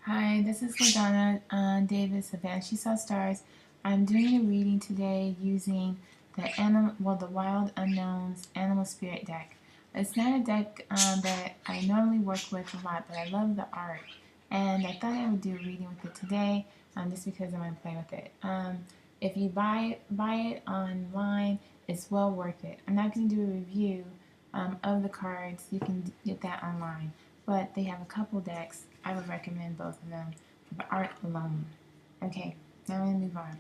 Hi, this is LaDonna Davis of Banshee Saw Stars. I'm doing a reading today using the Wild Unknowns Animal Spirit deck. It's not a deck that I normally work with a lot, but I love the art, and I thought I would do a reading with it today, just because I want to play with it. If you buy it online, it's well worth it. I'm not going to do a review of the cards. You can get that online, but they have a couple decks. I would recommend both of them for the art alone. Okay, now I'm going to move on.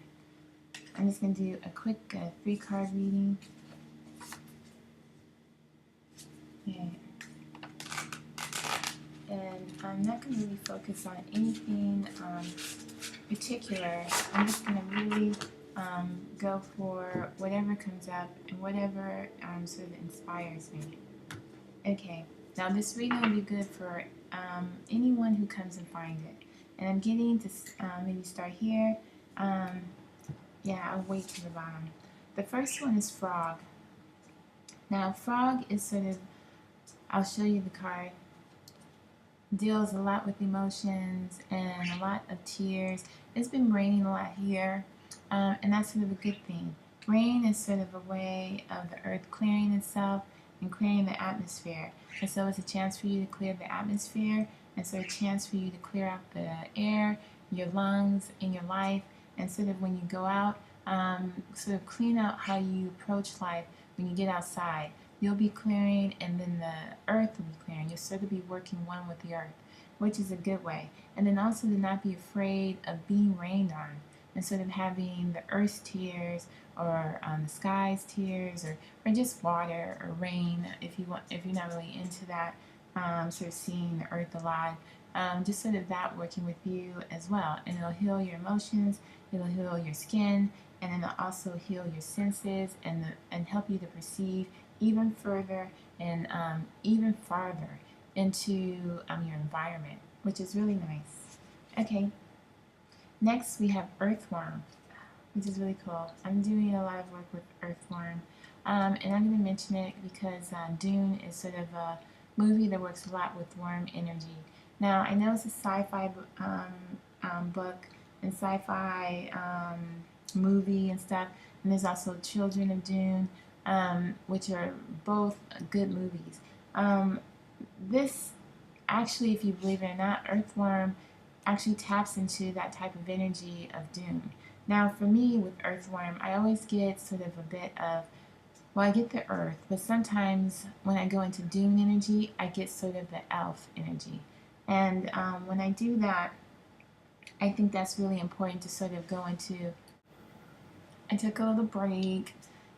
I'm just going to do a quick 3-card reading. Okay. And I'm not going to really focus on anything particular. I'm just going to really go for whatever comes up and whatever sort of inspires me. Okay, now this reading will be good for anyone who comes and finds it. And I'm getting to maybe start here. Yeah, I'll wait to the bottom. The first one is Frog. Now, Frog is sort of, I'll show you the card, deals a lot with emotions and a lot of tears. It's been raining a lot here, and that's sort of a good thing. Rain is sort of a way of the earth clearing itself and clearing the atmosphere. And so it's a chance for you to clear the atmosphere, and so a chance for you to clear out the air, your lungs, in your life, and sort of when you go out, sort of clean out how you approach life when you get outside. You'll be clearing, and then the earth will be clearing. You'll sort of be working one with the earth, which is a good way. And then also to not be afraid of being rained on, instead of having the earth's tears or the sky's tears, or just water or rain. If you're not really into that, sort of seeing the earth alive, just sort of that working with you as well, and it'll heal your emotions. It'll heal your skin, and then it'll also heal your senses and help you to perceive even further and even farther into your environment, which is really nice. Okay, next we have Earthworm, which is really cool. I'm doing a lot of work with Earthworm, and I'm going to mention it because Dune is sort of a movie that works a lot with worm energy. Now, I know it's a sci-fi book and sci-fi movie and stuff, and there's also Children of Dune, which are both good movies. This actually, if you believe it or not, Earthworm actually taps into that type of energy of Dune. Now, for me with Earthworm, I always get sort of a bit of, well, I get the earth, but sometimes when I go into Dune energy, I get sort of the elf energy. And when I do that, I think that's really important to sort of go into. I took a little break,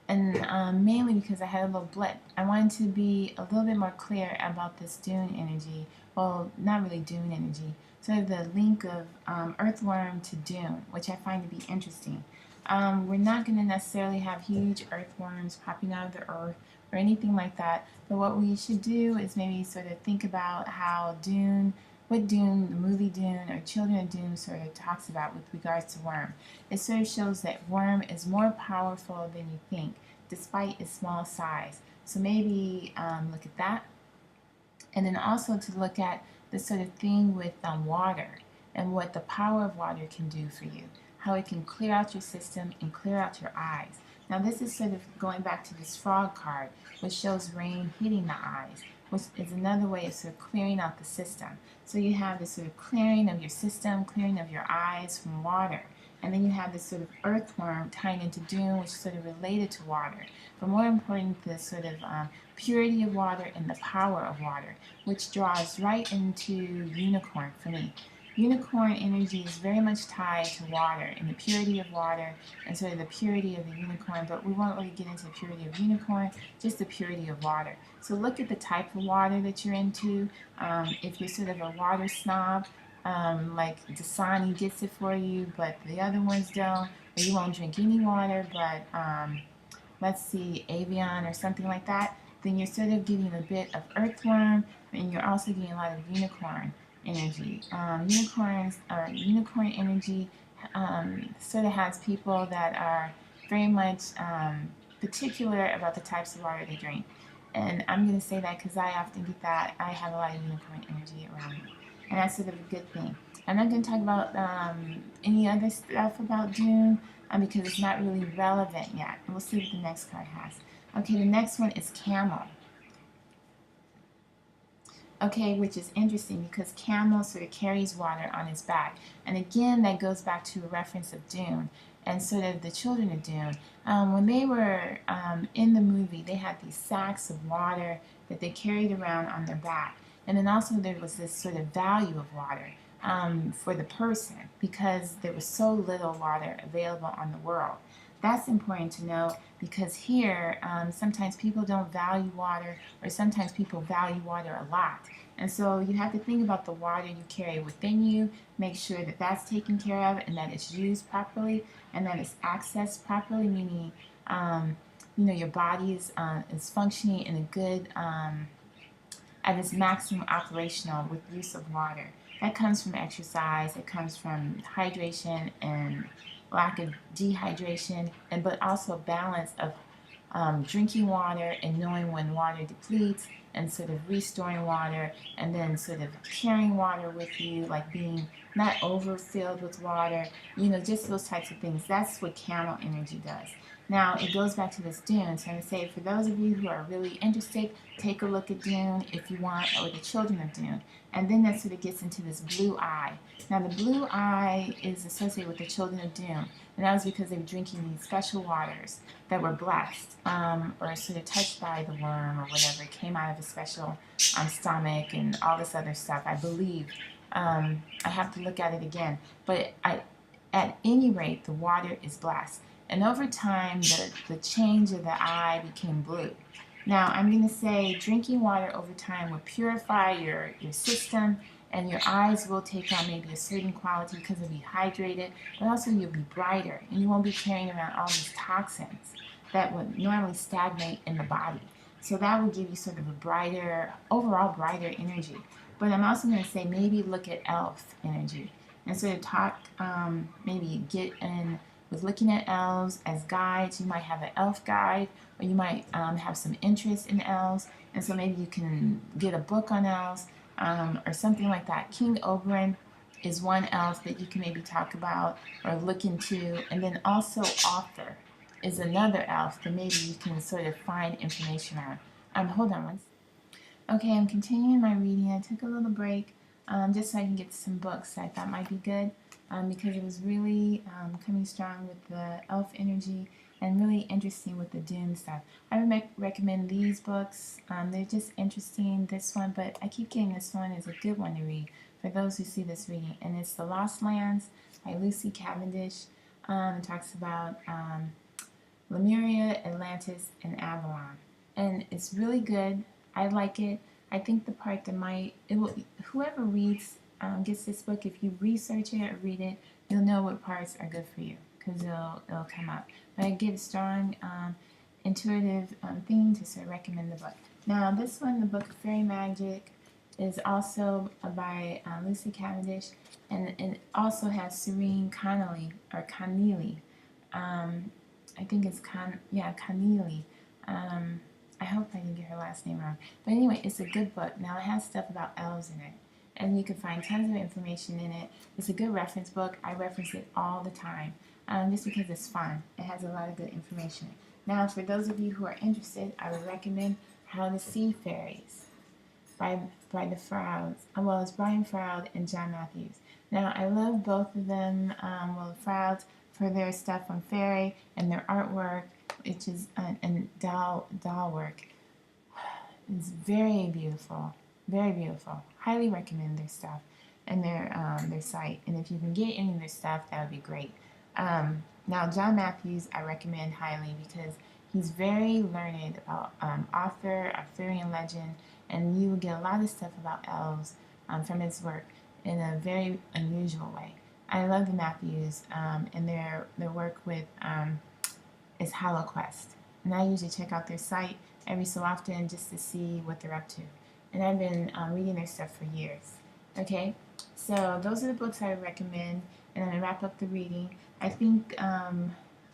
and mainly because I had a little blip. I wanted to be a little bit more clear about this Dune energy. Well, not really Dune energy, sort of the link of Earthworm to Dune, which I find to be interesting. We're not going to necessarily have huge earthworms popping out of the earth or anything like that, but what we should do is maybe sort of think about how Dune, what Dune, the movie Dune, or Children of Dune sort of talks about with regards to worm. It sort of shows that worm is more powerful than you think, despite its small size. So maybe look at that. And then also to look at the sort of thing with water and what the power of water can do for you, how it can clear out your system and clear out your eyes. Now this is sort of going back to this frog card, which shows rain hitting the eyes, which is another way of sort of clearing out the system. So you have this sort of clearing of your system, clearing of your eyes from water. And then you have this sort of earthworm tying into Dune, which is sort of related to water. But more important, the sort of purity of water and the power of water, which draws right into unicorn for me. Unicorn energy is very much tied to water and the purity of water and sort of the purity of the unicorn, but we won't really get into the purity of unicorn, just the purity of water. So look at the type of water that you're into. If you're sort of a water snob, like Dasani gets it for you, but the other ones don't, or you won't drink any water, but let's see, Avion or something like that, then you're sort of getting a bit of earthworm, and you're also getting a lot of unicorn energy. Unicorn energy sort of has people that are very much particular about the types of water they drink. And I'm going to say that because I often get that. I have a lot of unicorn energy around me. And that's sort of a good thing. I'm not going to talk about any other stuff about Dune because it's not really relevant yet. We'll see what the next card has. Okay, the next one is Camel. Okay, which is interesting because Camel sort of carries water on his back. And again, that goes back to a reference of Dune and sort of the children of Dune. When they were in the movie, they had these sacks of water that they carried around on their back. And then also there was this sort of value of water for the person because there was so little water available on the world. That's important to know because here sometimes people don't value water, or sometimes people value water a lot. And so you have to think about the water you carry within you, make sure that that's taken care of and that it's used properly and that it's accessed properly, meaning your body is functioning in a good, at its maximum operational with use of water. That comes from exercise, it comes from hydration and lack of dehydration, but also balance of drinking water and knowing when water depletes and sort of restoring water and then sort of carrying water with you, like being not overfilled with water, just those types of things. That's what Camel energy does. Now, it goes back to this Dune. So I'm going to say, for those of you who are really interested, take a look at Dune if you want, or the children of Dune. And then that sort of gets into this blue eye. Now, the blue eye is associated with the children of Dune. And that was because they were drinking these special waters that were blessed or sort of touched by the worm or whatever. It came out of a special stomach and all this other stuff, I believe. I have to look at it again. But at any rate, the water is blessed. And over time, the change of the eye became blue. Now, I'm going to say drinking water over time will purify your system, and your eyes will take on maybe a certain quality because you'll be hydrated, but also you'll be brighter, and you won't be carrying around all these toxins that would normally stagnate in the body. So that will give you sort of a brighter, overall brighter energy. But I'm also going to say maybe look at elf energy and sort of talk, maybe get in with looking at elves as guides. You might have an elf guide, or you might have some interest in elves, and so maybe you can get a book on elves or something like that. King Oberyn is one elf that you can maybe talk about or look into, and then also Author is another elf that maybe you can sort of find information on. Hold on one second. Okay, I'm continuing my reading. I took a little break just so I can get some books I thought might be good because it was really coming strong with the elf energy and really interesting with the Dune stuff. I recommend these books. They're just interesting, this one, but I keep getting this one is a good one to read for those who see this reading. And it's The Lost Lands by Lucy Cavendish. It talks about Lemuria, Atlantis, and Avalon. And it's really good. I like it. I think the part that whoever reads, gets this book, if you research it or read it, you'll know what parts are good for you because it'll come up. But I give strong, intuitive thing to sort of recommend the book. Now, this one, the book Fairy Magic, is also by Lucy Cavendish, and it also has Serene Connolly, or Conneely. I think it's Conneely. I hope I didn't get her last name wrong. But anyway, it's a good book. Now, it has stuff about elves in it, and you can find tons of information in it. It's a good reference book. I reference it all the time just because it's fun. It has a lot of good information. Now, for those of you who are interested, I would recommend How to See Fairies by the Froudes. Well, it's Brian Froud and John Matthews. Now, I love both of them, the Froudes, for their stuff on fairy and their artwork, which is and doll work. It's very beautiful, very beautiful. Highly recommend their stuff and their site. And if you can get any of their stuff, that would be great. Now, John Matthews, I recommend highly because he's very learned about author, Arthurian legend, and you will get a lot of stuff about elves from his work in a very unusual way. I love the Matthews and their work with is HalloQuest. And I usually check out their site every so often just to see what they're up to. And I've been reading their stuff for years. Okay, so those are the books I recommend, and I'm going to wrap up the reading. I think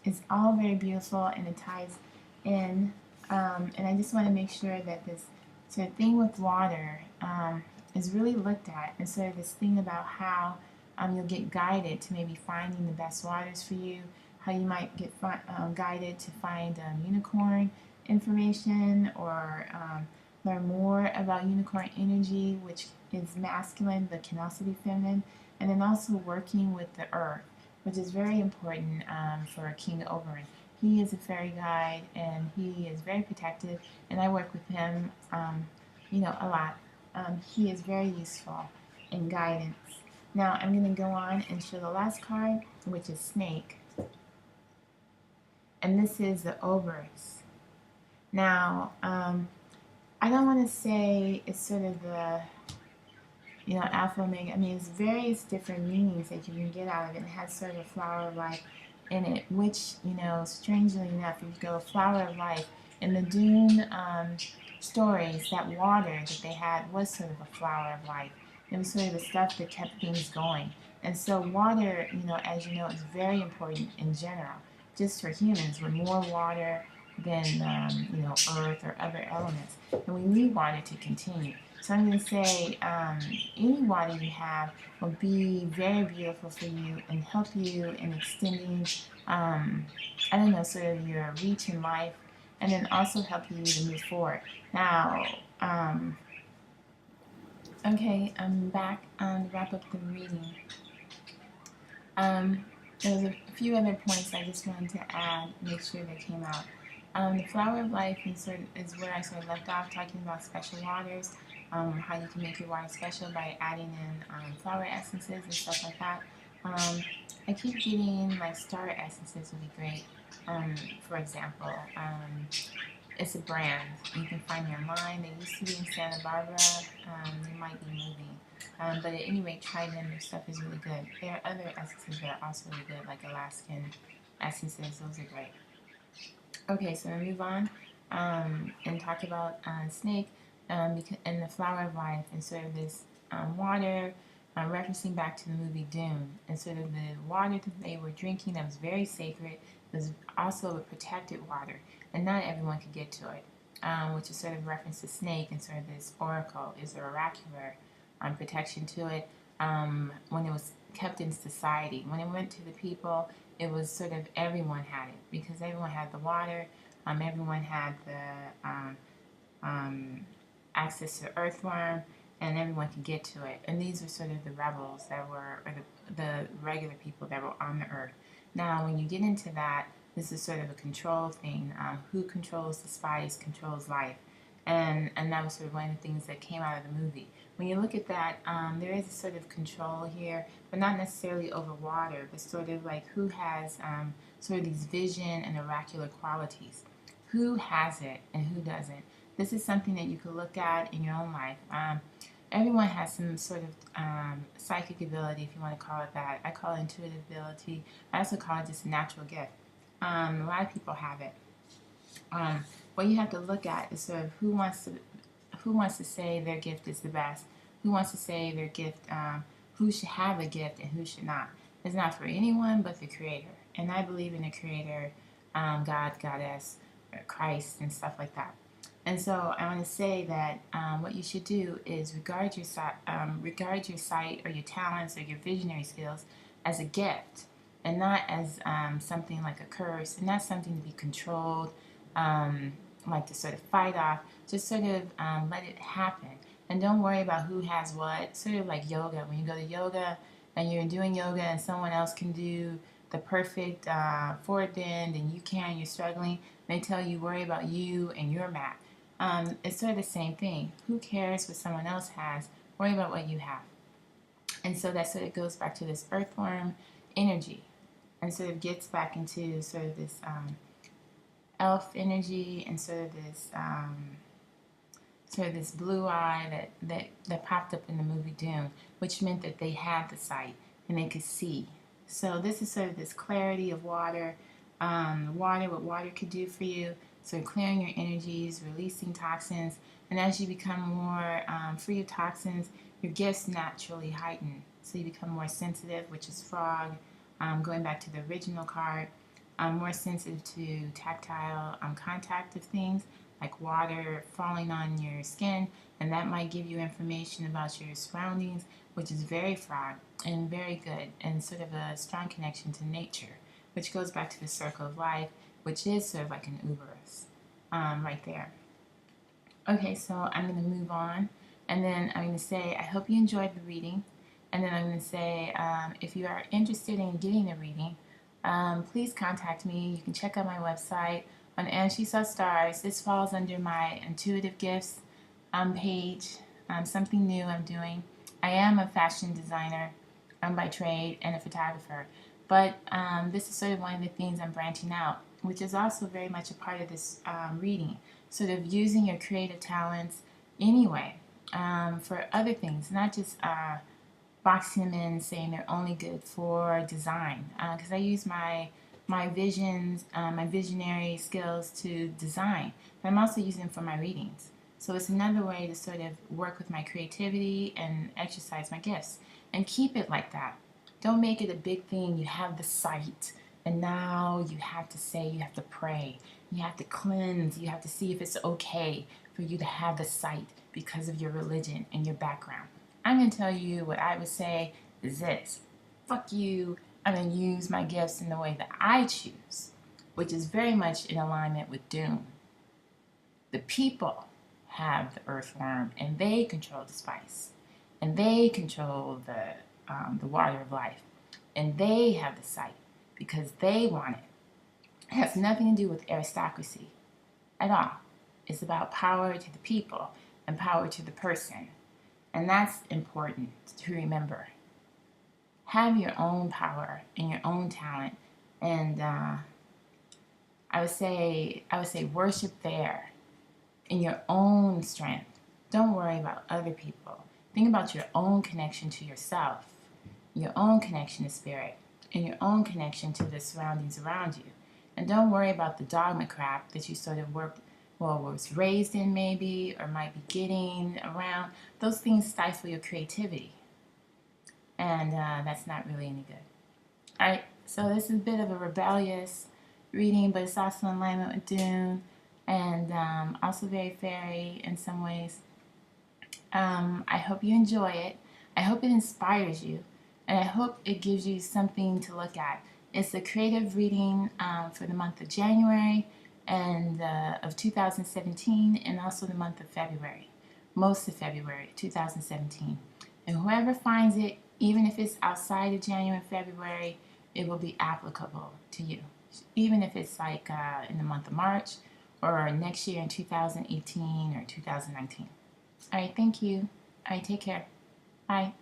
it's all very beautiful and it ties in, and I just want to make sure that this sort of thing with water is really looked at, and sort of this thing about how you'll get guided to maybe finding the best waters for you, how you might get guided to find unicorn information, or learn more about unicorn energy, which is masculine but can also be feminine, and then also working with the earth, which is very important for King Oberyn. He is a fairy guide and he is very protective, and I work with him, a lot. He is very useful in guidance. Now I'm going to go on and show the last card, which is Snake, and this is the Oberus. Now, I don't want to say it's sort of the Alpha Omega. I mean, it's various different meanings that you can get out of it. It has sort of a flower of life in it, which, strangely enough, if you go flower of life, in the Dune stories, that water that they had was sort of a flower of life. It was sort of the stuff that kept things going. And so water, as you know, is very important in general. Just for humans, we're more water than, earth or other elements. And we need water to continue. So I'm going to say any water you have will be very beautiful for you and help you in extending, sort of your reach in life, and then also help you to move forward. Now, okay, I'm back to wrap up the reading. There's a few other points I just wanted to add, make sure they came out. The flower of life is where I sort of left off, talking about special waters, how you can make your water special by adding in flower essences and stuff like that. I keep getting like star essences would be great. For example, it's a brand. You can find them online. They used to be in Santa Barbara. They might be moving. But at any rate, try them. Their stuff is really good. There are other essences that are also really good, like Alaskan essences. Those are great. Okay, so we'll move on and talk about Snake and the flower of life, and sort of this water, referencing back to the movie Dune, and sort of the water that they were drinking that was very sacred was also a protected water, and not everyone could get to it, which is sort of reference to Snake, and sort of this oracle is the oracular protection to it when it was kept in society. When it went to the people, it was sort of everyone had it, because everyone had the water, everyone had the access to earthworm, and everyone could get to it. And these were sort of the rebels that were, or the regular people that were on the earth. Now, when you get into that, this is sort of a control thing. Who controls the spice controls life. And that was sort of one of the things that came out of the movie. When you look at that, there is a sort of control here, but not necessarily over water, but sort of like who has sort of these vision and oracular qualities. Who has it and who doesn't? This is something that you could look at in your own life. Everyone has some sort of psychic ability, if you want to call it that. I call it intuitive ability. I also call it just a natural gift. A lot of people have it. What you have to look at is sort of who wants to say their gift is the best, who wants to say their gift, who should have a gift and who should not. It's not for anyone but the Creator. And I believe in the Creator, God, Goddess, Christ, and stuff like that. And so I want to say that what you should do is regard your sight or your talents or your visionary skills as a gift, and not as something like a curse, and not something to be controlled, like to sort of fight off. Just sort of let it happen, and don't worry about who has what. Sort of like yoga. When you go to yoga and you're doing yoga and someone else can do the perfect forward bend and you can't, you're struggling, they tell you worry about you and your mat. It's sort of the same thing. Who cares what someone else has? Worry about what you have. And so that sort of goes back to this earthworm energy, and sort of gets back into sort of this elf energy, and sort of this blue eye that popped up in the movie Dune, which meant that they had the sight and they could see. So this is sort of this clarity of water, what water could do for you. So clearing your energies, releasing toxins, and as you become more free of toxins, your gifts naturally heighten. So you become more sensitive, which is frog, going back to the original card, more sensitive to tactile contact of things, like water falling on your skin, and that might give you information about your surroundings, which is very fraught and very good, and sort of a strong connection to nature, which goes back to the circle of life, which is sort of like an Uberus right there. Okay, so I'm going to move on, and then I'm going to say I hope you enjoyed the reading, and then I'm going to say if you are interested in getting a reading, please contact me. You can check out my website on And She Saw Stars. This falls under my Intuitive Gifts page, something new I'm doing. I am a fashion designer by trade and a photographer, but this is sort of one of the things I'm branching out, which is also very much a part of this reading, sort of using your creative talents anyway for other things, not just boxing them in, saying they're only good for design. Because I use my visions, my visionary skills to design, but I'm also using them for my readings. So it's another way to sort of work with my creativity and exercise my gifts. And keep it like that. Don't make it a big thing. You have the sight, and now you have to say, you have to pray, you have to cleanse, you have to see if it's okay for you to have the sight because of your religion and your background. I'm going to tell you what I would say is this. Fuck you. I'm going to use my gifts in the way that I choose, which is very much in alignment with Dune. The people have the earthworm, and they control the spice, and they control the water of life, and they have the sight because they want it. It has nothing to do with aristocracy at all. It's about power to the people and power to the person, and that's important to remember. Have your own power and your own talent, and I would say worship there in your own strength. Don't worry about other people. Think about your own connection to yourself, your own connection to spirit, and your own connection to the surroundings around you. And don't worry about the dogma crap that you sort of was raised in maybe, or might be getting around. Those things stifle your creativity. And that's not really any good. Alright, so this is a bit of a rebellious reading, but it's also in alignment with Dune, and also very fairy in some ways. I hope you enjoy it. I hope it inspires you, and I hope it gives you something to look at. It's a creative reading for the month of January and of 2017, and also the month of February, most of February 2017. And whoever finds it, even if it's outside of January and February, it will be applicable to you. Even if it's like in the month of March, or next year in 2018 or 2019. All right, thank you. All right, take care. Bye.